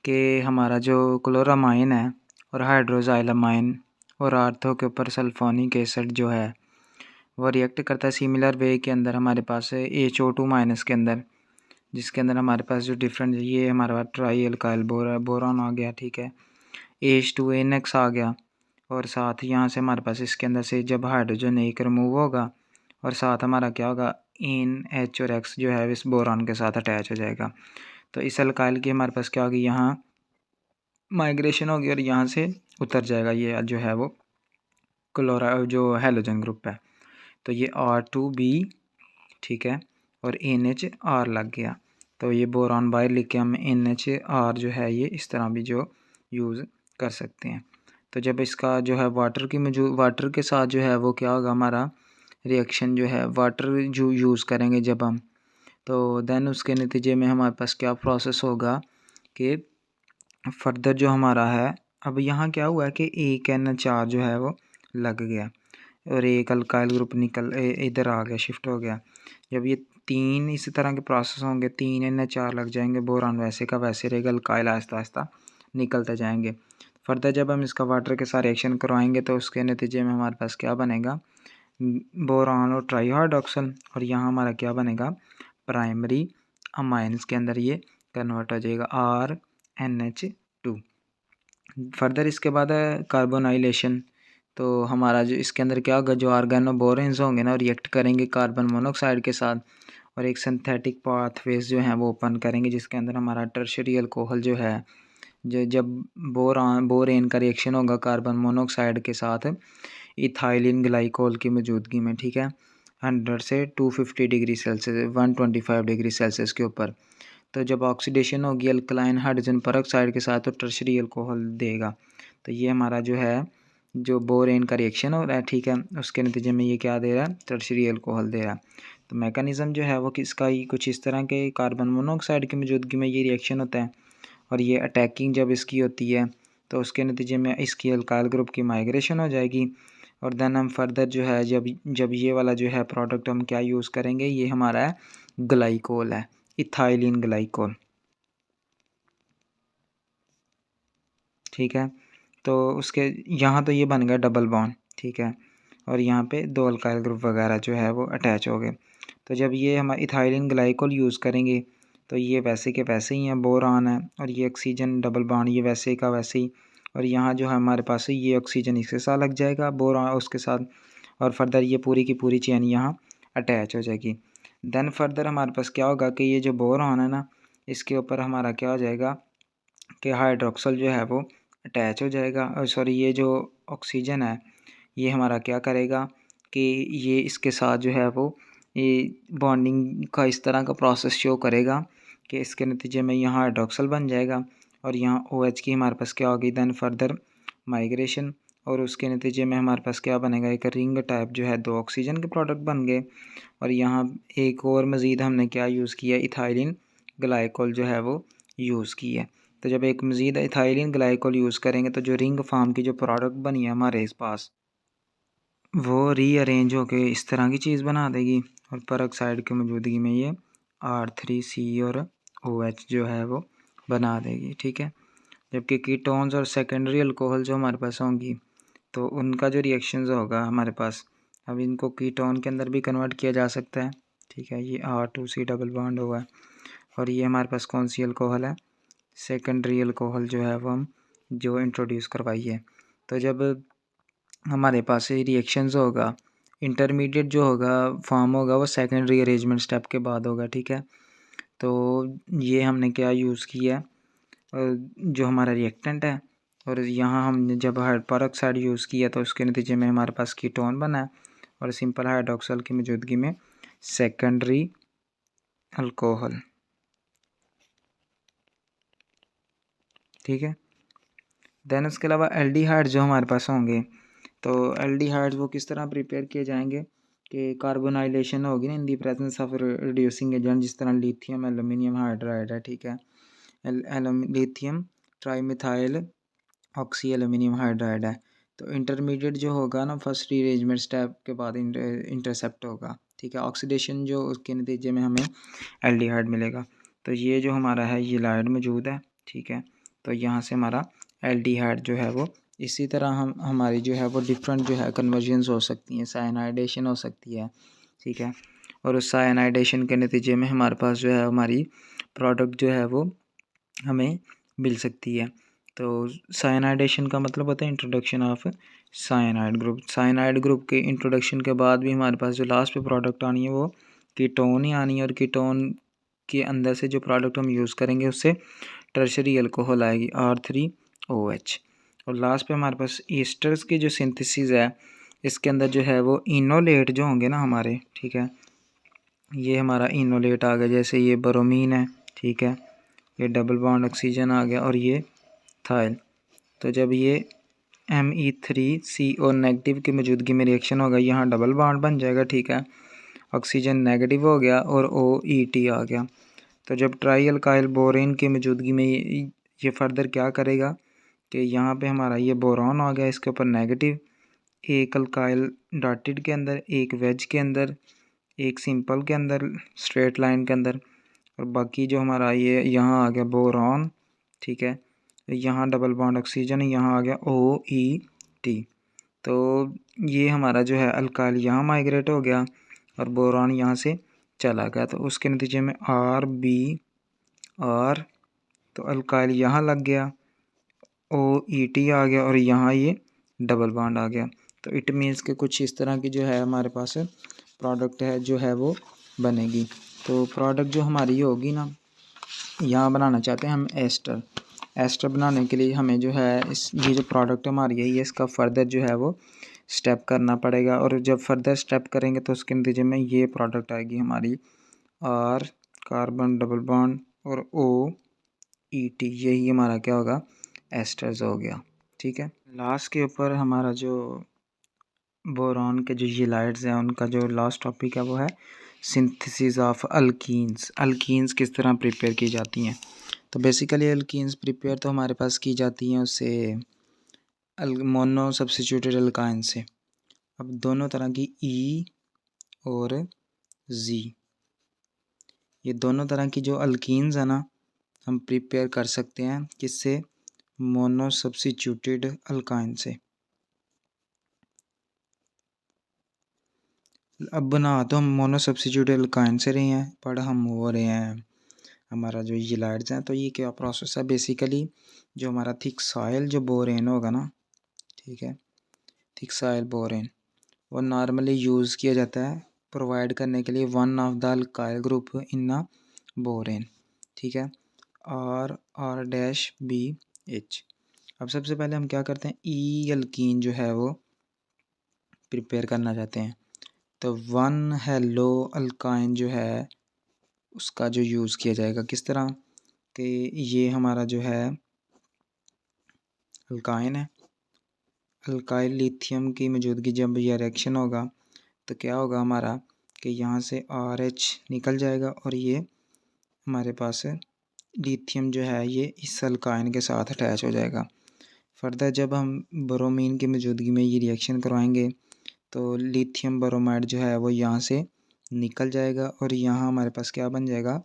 कि हमारा जो क्लोरामाइन है और हाइड्रोजाइलामाइन और आर्थो के ऊपर सल्फोनिक एसिड जो है वो रिएक्ट करता है सिमिलर वे के अंदर हमारे पास है HO2 माइनस के अंदर, जिसके अंदर हमारे पास जो डिफरेंट ये हमारे पास ट्राई एल्काइल बोरॉन आ गया, ठीक है, H2NX आ गया। और साथ यहाँ से हमारे पास इसके अंदर से जब हाइड्रोजन एक रिमूव होगा और साथ हमारा क्या होगा NH और X जो है इस बोरॉन के साथ अटैच हो जाएगा। तो इस एल्काइल की हमारे पास क्या होगी, यहाँ माइग्रेशन होगी और यहाँ से उतर जाएगा ये जो है वो क्लोरा जो हेलोजन ग्रुप है। तो ये R2B, ठीक है, और NHR लग गया। तो ये बोरॉन बाहर लिख के हम NHR जो है ये इस तरह भी जो यूज़ कर सकते हैं। तो जब इसका जो है वाटर के साथ जो है वो क्या होगा, हमारा रिएक्शन जो है वाटर जो यूज़ करेंगे जब हम, तो देन उसके नतीजे में हमारे पास क्या प्रोसेस होगा कि फर्दर जो हमारा है, अब यहाँ क्या हुआ है कि एक NHR जो है वो लग गया और एक अल्काइल ग्रुप निकल इधर आ गया, शिफ्ट हो गया। जब ये 3 इसी तरह के प्रोसेस होंगे, 3 NHR लग जाएंगे, बोरॉन वैसे का वैसे रहेगा, अल्काइल आहिस्ता आहिस्ता निकलते जाएंगे। फर्दर जब हम इसका वाटर के साथ रिएक्शन करवाएंगे तो उसके नतीजे में हमारे पास क्या बनेगा, बोरॉन और ट्राईहाइड्रोक्सल, और यहाँ हमारा क्या बनेगा, प्राइमरी अमाइंस के अंदर ये कन्वर्ट हो जाएगा RNH2। फर्दर इसके बाद है कार्बोनाइलेशन। तो हमारा जो इसके अंदर क्या होगा, जो ऑर्गेनोबोरेंस होंगे ना रिएक्ट करेंगे कार्बन मोनोऑक्साइड के साथ और एक सिंथेटिक पाथवेज जो है वो ओपन करेंगे, जिसके अंदर हमारा टर्शियरी अल्कोहल जो है, जो जब बोरेन का रिएक्शन होगा कार्बन मोनोऑक्साइड के साथ इथाइलिन ग्लाइकोल की मौजूदगी में, ठीक है, 100 से 250 डिग्री सेल्सियस 125 डिग्री सेल्सियस के ऊपर। तो जब ऑक्सीडेशन होगी अल्कलाइन हाइड्रोजन परऑक्साइड के साथ तो टर्शियरी अल्कोहल देगा। तो ये हमारा जो है जो बोरेन का रिएक्शन हो रहा है, ठीक है, उसके नतीजे में ये क्या दे रहा है, टर्शियरी अल्कोहल दे रहा है। तो मैकेनिज़्म जो है वो किसका ही कुछ इस तरह के कार्बन मोनोऑक्साइड की मौजूदगी में ये रिएक्शन होता है और ये अटैकिंग जब इसकी होती है तो उसके नतीजे में इसकी अल्काइल ग्रुप की माइग्रेशन हो जाएगी। और देन हम फर्दर जो है जब ये वाला जो है प्रोडक्ट हम क्या यूज़ करेंगे, ये हमारा है ग्लाइकोल है, इथाइलिन ग्लाइकोल, ठीक है। तो उसके यहाँ तो ये बन गया डबल बॉन्ड, ठीक है, और यहाँ पे 2 अल्काइल ग्रुप वगैरह जो है वो अटैच हो गए। तो जब ये हम इथाइलिन ग्लाइकोल यूज़ करेंगे तो ये वैसे के वैसे ही है, बोरॉन है और ये ऑक्सीजन डबल बॉन्ड ये वैसे का वैसे ही, और यहाँ जो है हमारे पास ये ऑक्सीजन इसके साथ लग जाएगा, बोरॉन उसके साथ, और फर्दर ये पूरी की पूरी चेन यहाँ अटैच हो जाएगी। देन फर्दर हमारे पास क्या होगा कि ये जो बोरॉन है ना, इसके ऊपर हमारा क्या हो जाएगा कि हाइड्रोक्सल जो है वो अटैच हो जाएगा, और सॉरी ये जो ऑक्सीजन है ये हमारा क्या करेगा कि ये इसके साथ जो है वो ये बॉन्डिंग का इस तरह का प्रोसेस शो करेगा कि इसके नतीजे में यहाँ हाइड्रोक्सल बन जाएगा और यहाँ OH की हमारे पास क्या होगी, देन फर्दर माइग्रेशन, और उसके नतीजे में हमारे पास क्या बनेगा, एक रिंग टाइप जो है 2 ऑक्सीजन के प्रोडक्ट बन गए। और यहाँ एक और मज़ीद हमने क्या यूज़ किया, इथाइलिन ग्लाइकोल जो है वो यूज़ की है। तो जब एक मज़ीद इथाइलिन ग्लाइकोल यूज़ करेंगे तो जो रिंग फार्म की जो प्रोडक्ट बनी है हमारे इस पास, वो रीअरेंज होके इस तरह की चीज़ बना देगी और परऑक्साइड की मौजूदगी में ये R3C और OH जो है वो बना देगी, ठीक है। जबकि कीटोन्स और सेकेंडरी अल्कोहल जो हमारे पास होंगी तो उनका जो रिएक्शंस होगा हमारे पास, अब इनको कीटोन के अंदर भी कन्वर्ट किया जा सकता है, ठीक है, ये R2C डबल बॉन्ड हुआ है और ये हमारे पास कौन सी अल्कोहल है, सेकेंडरी अल्कोहल जो है वो हम जो इंट्रोड्यूस करवाई है। तो जब हमारे पास ये रिएक्शंस होगा, इंटरमीडिएट जो होगा फॉर्म होगा वो सेकेंड रीअरेंजमेंट स्टेप के बाद होगा, ठीक है। तो ये हमने क्या यूज़ किया, जो हमारा रिएक्टेंट है, और यहाँ हमने जब परऑक्साइड यूज़ किया तो उसके नतीजे में हमारे पास कीटोन बना है और सिंपल हाइड्रोक्सल की मौजूदगी में सेकेंडरी अल्कोहल, ठीक है। देन उसके अलावा एल्डिहाइड जो हमारे पास होंगे, तो एल्डिहाइड्स वो किस तरह प्रिपेयर किए जाएंगे कि कार्बोनाइलेशन होगी ना in the presence of reducing agent, जिस तरह लिथियम एल्यूमिनियम हाइड्राइड है, ठीक है, lithium trimethyl oxy aluminium hydride है। तो इंटरमीडिएट जो होगा ना फर्स्ट रीअरेंजमेंट स्टेप के बाद इंटरसेप्ट होगा, ठीक है, ऑक्सीडेशन जो उसके नतीजे में हमें एल्डिहाइड मिलेगा। तो ये जो हमारा है ये लाइड मौजूद है, ठीक है। तो यहाँ से हमारा एल्डिहाइड जो है वो इसी तरह हमारी जो है वो डिफरेंट जो है कन्वर्जन्स हो सकती हैं, साइनाइडेशन हो सकती है, ठीक है। और उस साइनाइडेशन के नतीजे में हमारे पास जो है हमारी प्रोडक्ट जो है वो हमें मिल सकती है। तो साइनाइडेशन का मतलब होता है introduction of cyanide group. Cyanide group के इंट्रोडक्शन के बाद भी हमारे पास जो लास्ट पे प्रोडक्ट आनी है वो कीटोन ही आनी है, और कीटोन के अंदर से जो प्रोडक्ट हम यूज़ करेंगे उससे टर्शरी अल्कोहल आएगी R3OH। और लास्ट पे हमारे पास ईस्टर्स की जो सिंथेसिस है इसके अंदर जो है वो इनोलेट जो होंगे ना हमारे, ठीक है, ये हमारा इनोलेट आ गया, जैसे ये ब्रोमीन है, ठीक है, ये डबल बॉन्ड ऑक्सीजन आ गया और ये थाइल। तो जब ये Me3CO नेगेटिव की मौजूदगी में रिएक्शन होगा, यहाँ डबल बॉन्ड बन जाएगा, ठीक है, ऑक्सीजन नेगेटिव हो गया और OET आ गया। तो जब ट्राई अल्काइल बोरेन की मौजूदगी में ये फर्दर क्या करेगा कि यहाँ पे हमारा ये बोरॉन आ गया, इसके ऊपर नेगेटिव, एक अल्काइल डॉटेड के अंदर, एक वेज के अंदर, एक सिंपल के अंदर, स्ट्रेट लाइन के अंदर, और बाकी जो हमारा ये यहाँ आ गया बोरॉन, ठीक है, यहाँ डबल बॉन्ड ऑक्सीजन, यहाँ आ गया OET। तो ये हमारा जो है अल्काइल यहाँ माइग्रेट हो गया और बोरॉन यहाँ से चला गया, तो उसके नतीजे में RBR, तो अल्काइल यहाँ लग गया, OET आ गया और यहाँ ये डबल बॉन्ड आ गया। तो इट मीन्स कि कुछ इस तरह की जो है हमारे पास प्रोडक्ट है जो है वो बनेगी। तो प्रोडक्ट जो हमारी होगी ना, यहाँ बनाना चाहते हैं हम एस्टर। एस्टर बनाने के लिए हमें जो है ये जो प्रोडक्ट हमारी है ये इसका फर्दर जो है वो स्टेप करना पड़ेगा, और जब फर्दर स्टेप करेंगे तो उसके नतीजे में ये प्रोडक्ट आएगी हमारी R कार्बन डबल बॉन्ड और OET, यही हमारा क्या होगा, एस्टर्स हो गया, ठीक है। लास्ट के ऊपर हमारा जो बोरॉन के जो येलाइड्स हैं उनका जो लास्ट टॉपिक है वो है सिंथेसिस ऑफ अल्कीन्स। अल्कीन्स किस तरह प्रिपेयर की जाती हैं। तो बेसिकली अल्कीन्स प्रिपेयर तो हमारे पास की जाती हैं उससे मोनो सब्स्टिट्यूटेड अल्काइन से। अब दोनों तरह की E और Z, ये दोनों तरह की जो अल्कीन्स है ना हम प्रिपेयर कर सकते हैं किससे, मोनो सब्स्टिट्यूटेड अल्काइन से। अब बना तो हम मोनो सब्स्टिट्यूटेड अल्काइन से रहे हैं, पर हम हो रहे हैं हमारा जो येलाइड्स हैं। तो ये क्या प्रोसेस है, बेसिकली जो हमारा थिक सॉइल जो बोरेन होगा ना, ठीक है, थिक सॉइल बोरेन वो नॉर्मली यूज़ किया जाता है प्रोवाइड करने के लिए one of the alkyl group in a borane, ठीक है, R-BH। अब सबसे पहले हम क्या करते हैं, ई अल्कीन जो है वो प्रिपेयर करना चाहते हैं। तो वन हेलो अल्काइन जो है उसका जो यूज़ किया जाएगा किस तरह कि ये हमारा जो है अल्काइन है, अल्काइल लिथियम की मौजूदगी जब ये रिएक्शन होगा तो क्या होगा हमारा कि यहाँ से RH निकल जाएगा और ये हमारे पास लिथियम जो है ये इस अल्काइन के साथ अटैच हो जाएगा। फर्दर जब हम ब्रोमीन की मौजूदगी में ये रिएक्शन करवाएंगे तो लिथियम ब्रोमाइड जो है वो यहाँ से निकल जाएगा और यहाँ हमारे पास क्या बन जाएगा,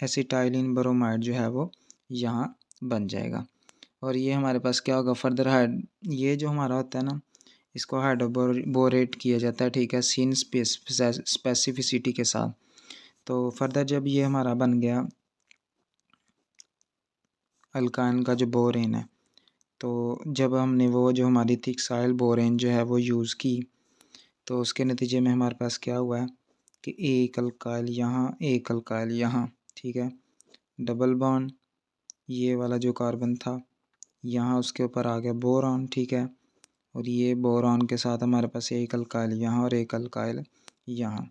एसिटाइलिन ब्रोमाइड जो है वो यहाँ बन जाएगा। और ये हमारे पास क्या होगा फर्दर ये जो हमारा होता है ना इसको हाइड्रोबोरेट किया जाता है, ठीक है, सीन स्पेसिफिसिटी के साथ। तो फर्दर जब ये हमारा बन गया अल्काइन का जो बोरेन है, तो जब हमने वो जो हमारी थिक सॉइल बोरेन जो है वो यूज़ की तो उसके नतीजे में हमारे पास क्या हुआ है कि एक अल्काइल यहाँ, एक अल्काइल यहाँ, ठीक है, डबल बॉन्ड, ये वाला जो कार्बन था यहाँ उसके ऊपर आ गया बोरॉन, ठीक है, और ये बोरॉन के साथ हमारे पास एक अल्काइल यहाँ और एक अल्काइल यहाँ।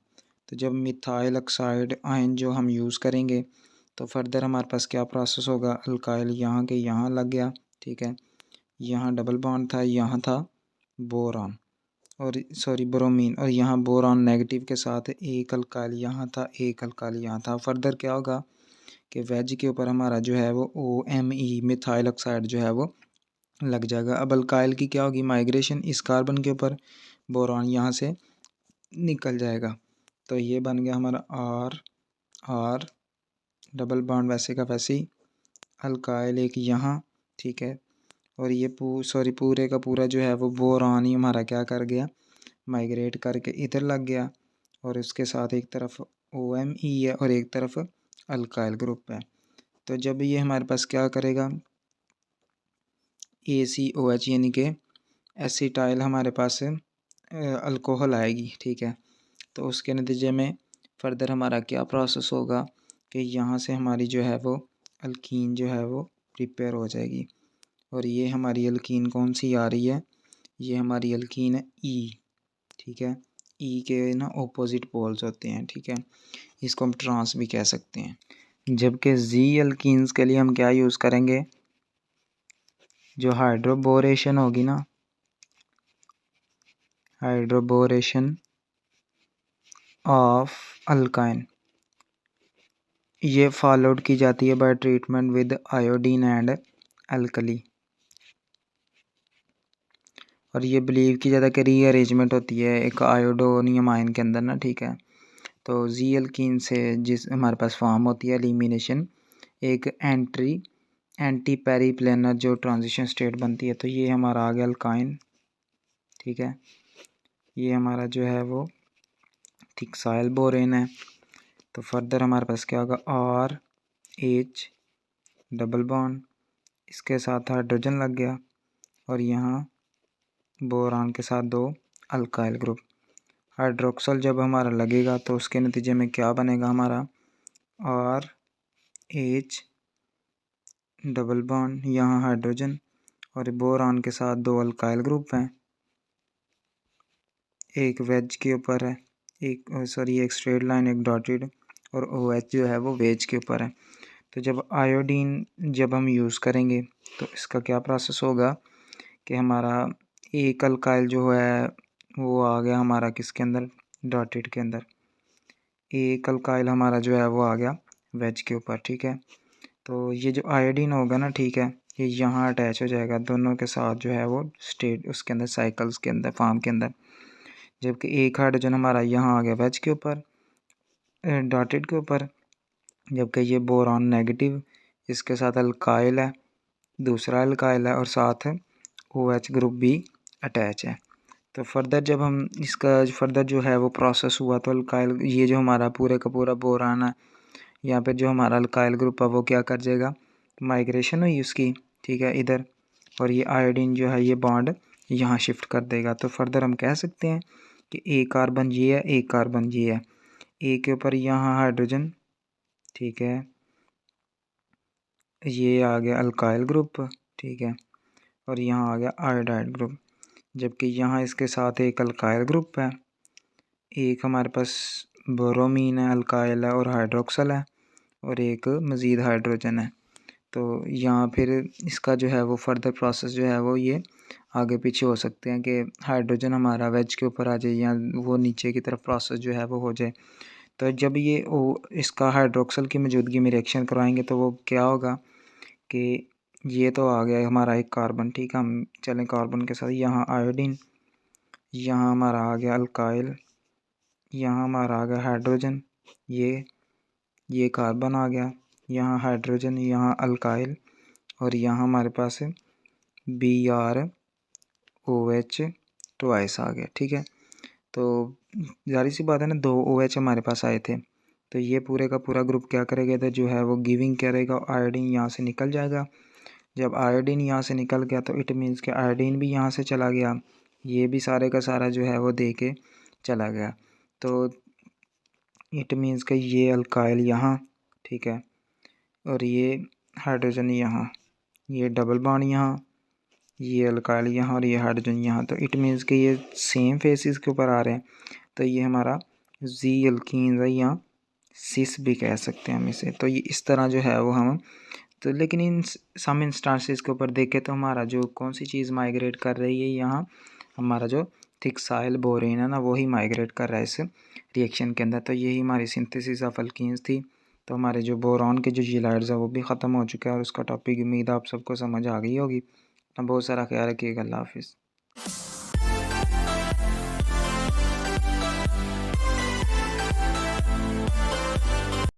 तो जब मिथाइल ऑक्साइड आयन जो हम यूज़ करेंगे तो फर्दर हमारे पास क्या प्रोसेस होगा, अल्काइल यहाँ के यहाँ लग गया, ठीक है, यहाँ डबल बॉन्ड था, यहाँ था बोरॉन और ब्रोमीन, और यहाँ बोरॉन नेगेटिव के साथ एक अल्काइल यहाँ था, एक अल्काइल यहाँ था। फर्दर क्या होगा कि वेज के ऊपर हमारा जो है वो OMe मिथाइल ऑक्साइड जो है वो लग जाएगा। अब अल्काइल की क्या होगी, माइग्रेशन इस कार्बन के ऊपर, बोरॉन यहाँ से निकल जाएगा। तो ये बन गया हमारा R डबल बॉन्ड वैसे का वैसे ही अल्काइल एक यहाँ, ठीक है। और ये पूरे का पूरा जो है वो बोरान ही हमारा क्या कर गया, माइग्रेट करके इधर लग गया। और उसके साथ एक तरफ OMe है और एक तरफ अल्काइल ग्रुप है। तो जब ये हमारे पास क्या करेगा, ACOH यानी कि एसिटाइल हमारे पास अल्कोहल आएगी, ठीक है। तो उसके नतीजे में फर्दर हमारा क्या प्रोसेस होगा कि यहाँ से हमारी जो है वो अल्कीन जो है वो प्रिपेयर हो जाएगी। और ये हमारी अल्कीन कौन सी आ रही है, ये हमारी अल्कीन है E, ठीक है। E के ना ऑपोजिट पोल्स होते हैं, ठीक है। इसको हम ट्रांस भी कह सकते हैं। जबकि Z अल्कीन्स के लिए हम क्या यूज़ करेंगे, जो हाइड्रोबोरेशन होगी ना, हाइड्रोबोरेशन ऑफ अल्काइन, ये फॉलोड की जाती है bye treatment with iodine and alkali. और ये बिलीव की जाता है कि रीअरेंजमेंट होती है एक आयोडोनियम आयन के अंदर ना, ठीक है। तो Z अल्कीन से जिस हमारे पास फॉर्म होती है एलिमिनेशन, एक एंटी पेरीप्लेनर जो ट्रांजिशन स्टेट बनती है। तो ये हमारा आ गया अल्काइन, ठीक है। ये हमारा जो है वो थिक्साइल बोरेन है। तो फर्दर हमारे पास क्या होगा, RH डबल बॉन्ड, इसके साथ हाइड्रोजन लग गया और यहाँ बोरान के साथ 2 अल्काइल ग्रुप। हाइड्रोक्सल जब हमारा लगेगा तो उसके नतीजे में क्या बनेगा हमारा, RH डबल बॉन्ड, यहाँ हाइड्रोजन और बोरान के साथ 2 अल्काइल ग्रुप हैं, एक वेज के ऊपर है, एक स्ट्रेट लाइन, एक डॉटेड, और OH जो है वो वेज के ऊपर है। तो जब आयोडीन जब हम यूज़ करेंगे तो इसका क्या प्रोसेस होगा कि हमारा एक अल्काइल जो है वो आ गया हमारा किसके अंदर, डॉटेड के अंदर। एक अल्काइल हमारा जो है वो आ गया वेज के ऊपर, ठीक है। तो ये जो आयोडीन होगा ना, ठीक है, ये यहाँ अटैच हो जाएगा दोनों के साथ जो है वो स्टेट उसके अंदर साइकिल्स के अंदर फॉर्म के अंदर। जबकि एक हाइड्रोजन हमारा यहाँ आ गया वेज के ऊपर, डॉटेड के ऊपर। जबकि ये बोरॉन नेगेटिव, इसके साथ अल्काइल है, दूसरा अल्काइल है और साथ OH ग्रुप भी अटैच है। तो फर्दर जब हम इसका फर्दर जो है वो प्रोसेस हुआ तो अल्काइल, ये जो हमारा पूरे का पूरा बोरान है, यहाँ पे जो हमारा अल्काइल ग्रुप है वो क्या कर जाएगा, माइग्रेशन हुई उसकी, ठीक है, इधर। और ये आयोडीन जो है ये बॉन्ड यहाँ शिफ्ट कर देगा। तो फर्दर हम कह सकते हैं कि एक कार्बन ये है, एक कार्बन ये है, ए के ऊपर यहाँ हाइड्रोजन, ठीक है, ये आ गया अल्काइल ग्रुप, ठीक है, और यहाँ आ गया आयोडाइड ग्रुप। जबकि यहाँ इसके साथ एक अल्काइल ग्रुप है, एक हमारे पास बोरोमीन है, अल्काइल है और हाइड्रोक्सल है, और एक मज़ीद हाइड्रोजन है। तो यहाँ फिर इसका जो है वो फर्दर प्रोसेस जो है वो ये आगे पीछे हो सकते हैं कि हाइड्रोजन हमारा वेज के ऊपर आ जाए या वो नीचे की तरफ प्रोसेस जो है वो हो जाए। तो जब ये इसका हाइड्रोक्सल की मौजूदगी में रिएक्शन करवाएंगे तो वो क्या होगा कि ये तो आ गया हमारा एक कार्बन, ठीक है, हम चलें कार्बन के साथ, यहाँ आयोडीन, यहाँ हमारा आ गया अल्काइल, यहाँ हमारा आ गया हाइड्रोजन, ये कार्बन आ गया, यहाँ हाइड्रोजन, यहाँ अल्काइल, और यहाँ हमारे पास BrOH ट्वाइस आ गया, ठीक है। तो जारी सी बात है ना, 2 OH हमारे पास आए थे। तो ये पूरे का पूरा ग्रुप क्या करेगा, तो जो है वो गिविंग करेगा, आयोडीन यहाँ से निकल जाएगा। जब आयोडीन यहाँ से निकल गया तो इट मीन्स कि आयोडीन भी यहाँ से चला गया, ये भी सारे का सारा जो है वो दे के चला गया। तो इट मीन्स कि ये अल्काइल यहाँ, ठीक है, और ये हाइड्रोजन यहाँ, ये डबल बॉन्ड यहाँ, ये अल्काइल यहाँ और ये हाइड्रोजन यहाँ। तो इट मीन्स कि ये सेम फेसिस के ऊपर आ रहे हैं। तो ये हमारा Z अल्कीन है या सिस भी कह सकते हैं हम इसे। तो ये इस तरह जो है वो हम तो लेकिन इन सम इंस्टांसेस के ऊपर देखें तो हमारा जो कौन सी चीज़ माइग्रेट कर रही है, यहाँ हमारा जो थिक्साइल बोरेन है ना वही माइग्रेट कर रहा है इस रिएक्शन के अंदर। तो यही हमारी सिंथेसिस ऑफ अल्कीन्स थी। तो हमारे जो बोरॉन के जो जीलाइड्स है वो भी ख़त्म हो चुका है और उसका टॉपिक उम्मीद आप सबको समझ आ गई होगी। बहुत सारा ख्याल रखिएगा। अल्लाह हाफिज़।